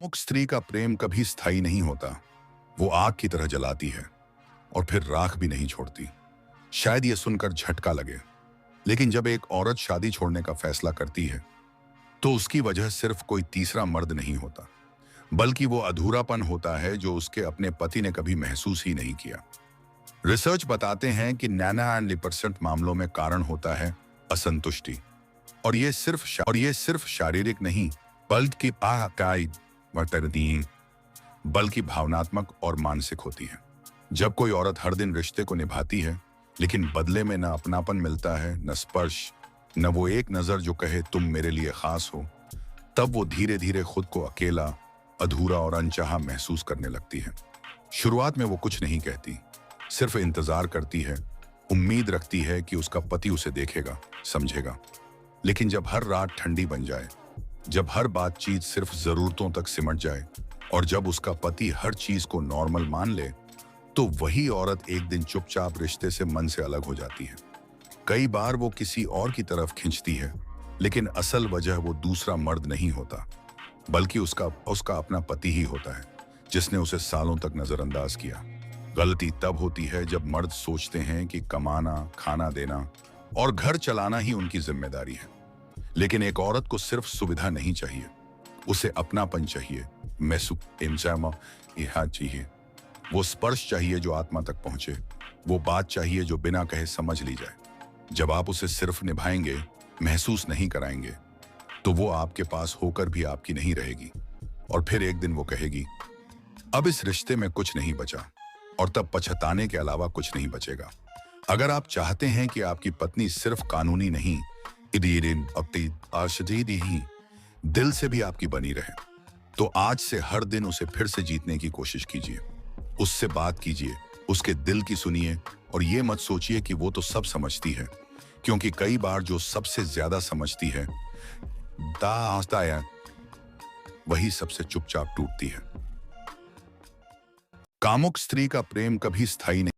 मुख स्त्री का प्रेम कभी स्थायी नहीं होता। वो आग की तरह जलाती है और फिर राख भी नहीं छोड़ती। शायद ये सुनकर झटका लगे, लेकिन जब एक औरत शादी छोड़ने का फैसला करती है तो उसकी वजह सिर्फ कोई तीसरा मर्द नहीं होता, बल्कि वो अधूरापन होता है जो उसके अपने पति ने कभी महसूस ही नहीं किया। रिसर्च बताते हैं कि 99% मामलों में कारण होता है असंतुष्टि, और ये सिर्फ शारीरिक नहीं, बल्कि बल्कि भावनात्मक और मानसिक होती है। जब कोई औरत हर दिन रिश्ते को निभाती है, लेकिन बदले में न अपनापन मिलता है, न स्पर्श, न वो एक नजर जो कहे तुम मेरे लिए खास हो, तब वो धीरे धीरे खुद को अकेला, अधूरा और अनचाहा महसूस करने लगती है। शुरुआत में वो कुछ नहीं कहती, सिर्फ इंतजार करती है, उम्मीद रखती है कि उसका पति उसे देखेगा, समझेगा। लेकिन जब हर रात ठंडी बन जाए, जब हर बातचीत सिर्फ जरूरतों तक सिमट जाए और जब उसका पति हर चीज को नॉर्मल मान ले, तो वही औरत एक दिन चुपचाप रिश्ते से मन से अलग हो जाती है। कई बार वो किसी और की तरफ खिंचती है, लेकिन असल वजह वो दूसरा मर्द नहीं होता, बल्कि उसका उसका अपना पति ही होता है, जिसने उसे सालों तक नजरअंदाज किया। गलती तब होती है जब मर्द सोचते हैं कि कमाना, खाना देना और घर चलाना ही उनकी जिम्मेदारी है। लेकिन एक औरत को सिर्फ सुविधा नहीं चाहिए, उसे अपनापन चाहिए, चाहिए। वो स्पर्श चाहिए जो आत्मा तक पहुंचे, वो बात चाहिए जो बिना कहे समझ ली जाए। जब आप उसे सिर्फ निभाएंगे, महसूस नहीं कराएंगे, तो वो आपके पास होकर भी आपकी नहीं रहेगी। और फिर एक दिन वो कहेगी, अब इस रिश्ते में कुछ नहीं बचा, और तब पछताने के अलावा कुछ नहीं बचेगा। अगर आप चाहते हैं कि आपकी पत्नी सिर्फ कानूनी नहीं, ही दिल से भी आपकी बनी रहे, तो आज से हर दिन उसे फिर से जीतने की कोशिश कीजिए। उससे बात कीजिए, उसके दिल की सुनिए, और ये मत सोचिए कि वो तो सब समझती है, क्योंकि कई बार जो सबसे ज्यादा समझती है वही सबसे चुपचाप टूटती है। कामुक स्त्री का प्रेम कभी स्थायी नहीं